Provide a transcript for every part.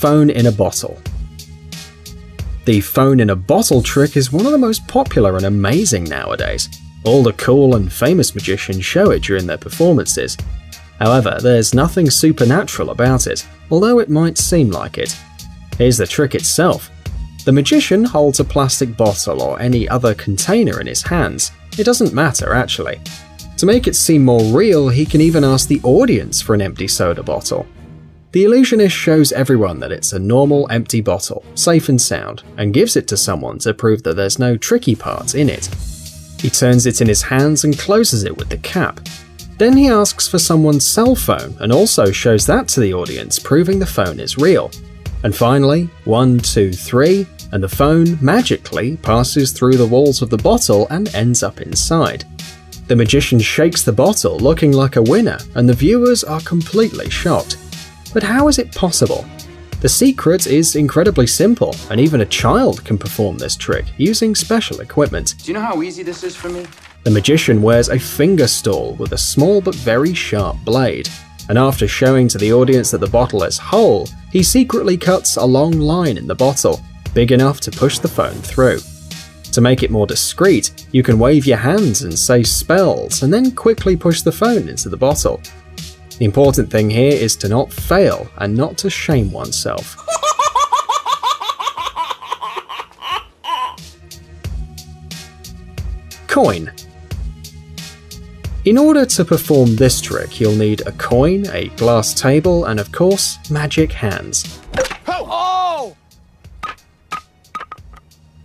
phone in a bottle. The phone in a bottle trick is one of the most popular and amazing nowadays. All the cool and famous magicians show it during their performances. However, there's nothing supernatural about it, although it might seem like it. Here's the trick itself. The magician holds a plastic bottle or any other container in his hands. It doesn't matter actually. To make it seem more real, he can even ask the audience for an empty soda bottle. The illusionist shows everyone that it's a normal empty bottle, safe and sound, and gives it to someone to prove that there's no tricky parts in it. He turns it in his hands and closes it with the cap. Then he asks for someone's cell phone and also shows that to the audience, proving the phone is real. And finally, 1, 2, 3, and the phone magically passes through the walls of the bottle and ends up inside. The magician shakes the bottle, looking like a winner, and the viewers are completely shocked. But how is it possible? The secret is incredibly simple, and even a child can perform this trick using special equipment. Do you know how easy this is for me? The magician wears a finger stall with a small but very sharp blade, and after showing to the audience that the bottle is whole, he secretly cuts a long line in the bottle, big enough to push the phone through. To make it more discreet, you can wave your hands and say spells, and then quickly push the phone into the bottle. The important thing here is to not fail and not to shame oneself. Coin. In order to perform this trick, you'll need a coin, a glass table, and of course, magic hands. Oh!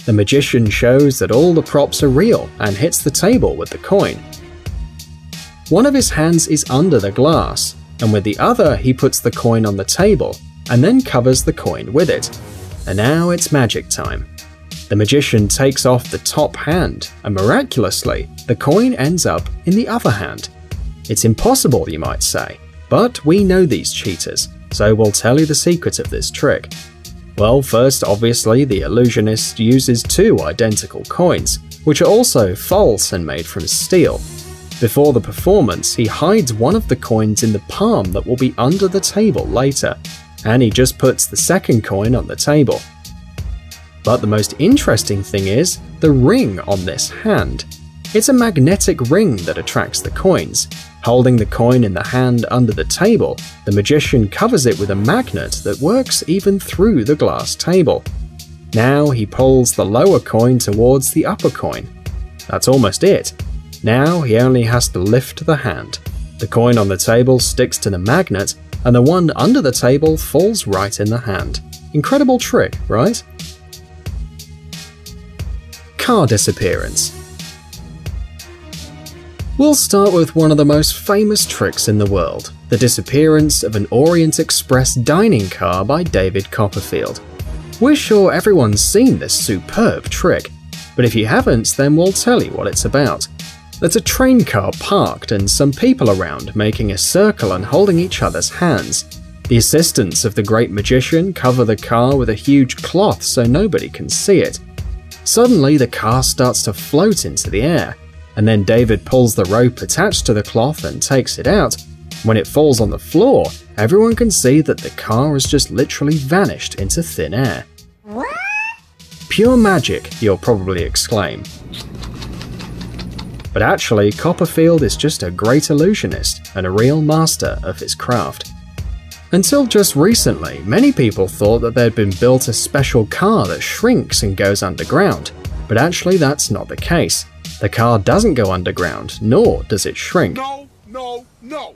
The magician shows that all the props are real and hits the table with the coin. One of his hands is under the glass, and with the other he puts the coin on the table and then covers the coin with it. And now it's magic time. The magician takes off the top hand, and miraculously, the coin ends up in the other hand. It's impossible, you might say, but we know these cheaters, so we'll tell you the secret of this trick. Well, first, obviously, the illusionist uses 2 identical coins, which are also false and made from steel. Before the performance, he hides one of the coins in the palm that will be under the table later, and he just puts the second coin on the table. But the most interesting thing is the ring on this hand. It's a magnetic ring that attracts the coins. Holding the coin in the hand under the table, the magician covers it with a magnet that works even through the glass table. Now he pulls the lower coin towards the upper coin. That's almost it. Now he only has to lift the hand. The coin on the table sticks to the magnet, and the one under the table falls right in the hand. Incredible trick, right? Car disappearance. We'll start with one of the most famous tricks in the world, the disappearance of an Orient Express dining car by David Copperfield. We're sure everyone's seen this superb trick, but if you haven't, then we'll tell you what it's about. There's a train car parked and some people around making a circle and holding each other's hands. The assistants of the great magician cover the car with a huge cloth so nobody can see it. Suddenly, the car starts to float into the air, and then David pulls the rope attached to the cloth and takes it out. When it falls on the floor, everyone can see that the car has just literally vanished into thin air. What? Pure magic, you'll probably exclaim. But actually, Copperfield is just a great illusionist and a real master of his craft. Until just recently, many people thought that there'd been built a special car that shrinks and goes underground, but actually that's not the case. The car doesn't go underground, nor does it shrink. No, no, no!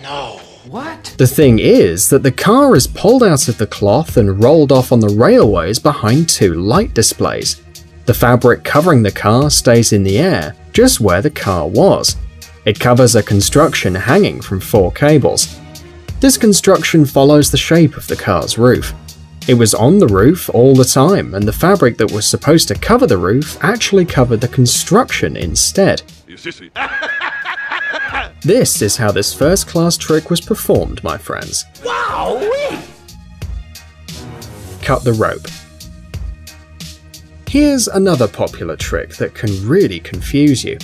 No. What? The thing is that the car is pulled out of the cloth and rolled off on the railways behind 2 light displays. The fabric covering the car stays in the air, just where the car was. It covers a construction hanging from 4 cables. This construction follows the shape of the car's roof. It was on the roof all the time, and the fabric that was supposed to cover the roof actually covered the construction instead. This is how this first-class trick was performed, my friends. Wow! Cut the rope. Here's another popular trick that can really confuse you.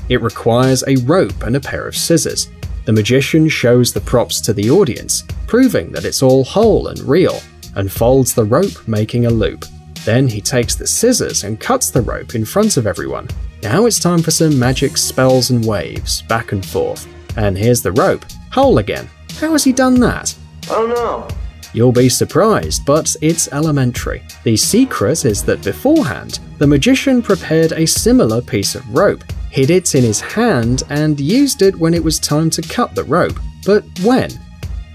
It requires a rope and a pair of scissors. The magician shows the props to the audience, proving that it's all whole and real, and folds the rope, making a loop. Then he takes the scissors and cuts the rope in front of everyone. Now it's time for some magic spells and waves, back and forth. And here's the rope, whole again. How has he done that? Oh no! You'll be surprised, but it's elementary. The secret is that beforehand, the magician prepared a similar piece of rope, hid it in his hand, and used it when it was time to cut the rope. But when?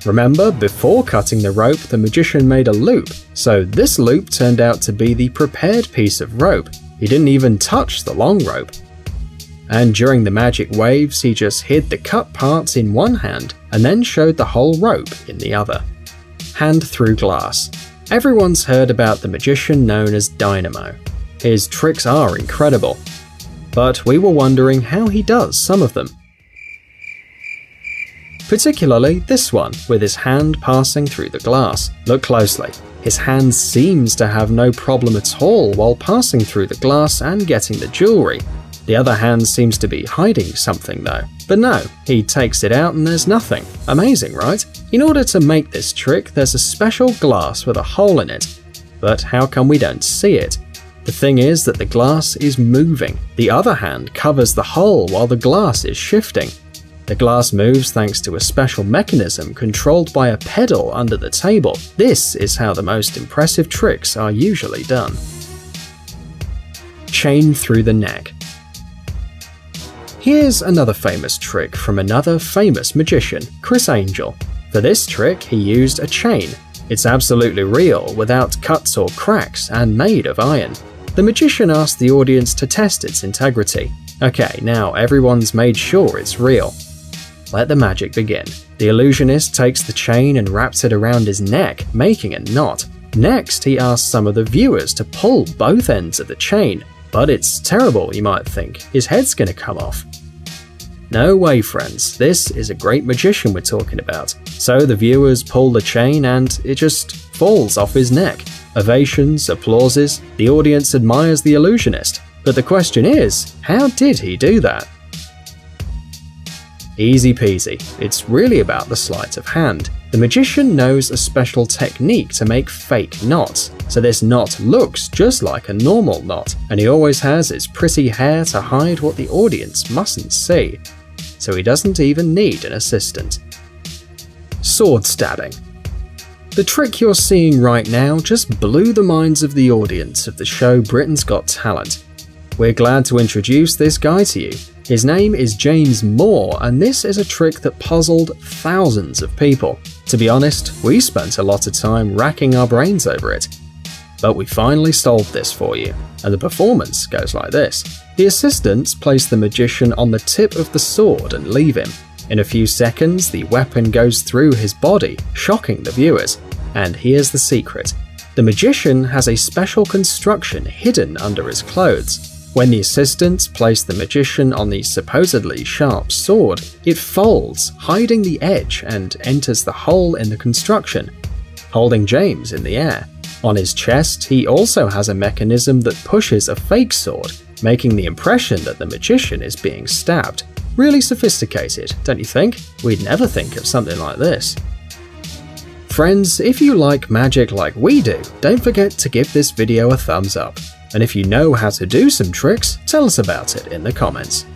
Remember, before cutting the rope, the magician made a loop, so this loop turned out to be the prepared piece of rope. He didn't even touch the long rope. And during the magic waves, he just hid the cut parts in one hand and then showed the whole rope in the other. Hand through glass. Everyone's heard about the magician known as Dynamo. His tricks are incredible, but we were wondering how he does some of them. Particularly this one, with his hand passing through the glass. Look closely. His hand seems to have no problem at all while passing through the glass and getting the jewelry. The other hand seems to be hiding something though. But no, he takes it out and there's nothing. Amazing, right? In order to make this trick, there's a special glass with a hole in it. But how come we don't see it? The thing is that the glass is moving. The other hand covers the hole while the glass is shifting. The glass moves thanks to a special mechanism controlled by a pedal under the table. This is how the most impressive tricks are usually done. Chain through the neck. Here's another famous trick from another famous magician, Criss Angel. For this trick, he used a chain. It's absolutely real, without cuts or cracks, and made of iron. The magician asked the audience to test its integrity. Okay, now everyone's made sure it's real. Let the magic begin. The illusionist takes the chain and wraps it around his neck, making a knot. Next, he asks some of the viewers to pull both ends of the chain. But it's terrible, you might think. His head's gonna come off. No way, friends. This is a great magician we're talking about. So the viewers pull the chain and it just falls off his neck. Ovations, applauses, the audience admires the illusionist. But the question is, how did he do that? Easy peasy. It's really about the sleight of hand. The magician knows a special technique to make fake knots, so this knot looks just like a normal knot, and he always has his pretty hair to hide what the audience mustn't see, so he doesn't even need an assistant. Sword stabbing. The trick you're seeing right now just blew the minds of the audience of the show Britain's Got Talent. We're glad to introduce this guy to you. His name is James Moore, and this is a trick that puzzled thousands of people. To be honest, we spent a lot of time racking our brains over it. But we finally solved this for you, and the performance goes like this. The assistants place the magician on the tip of the sword and leave him. In a few seconds, the weapon goes through his body, shocking the viewers. And here's the secret. The magician has a special construction hidden under his clothes. When the assistants place the magician on the supposedly sharp sword, it folds, hiding the edge, and enters the hole in the construction, holding James in the air. On his chest, he also has a mechanism that pushes a fake sword, making the impression that the magician is being stabbed. Really sophisticated, don't you think? We'd never think of something like this. Friends, if you like magic like we do, don't forget to give this video a thumbs up. And if you know how to do some tricks, tell us about it in the comments.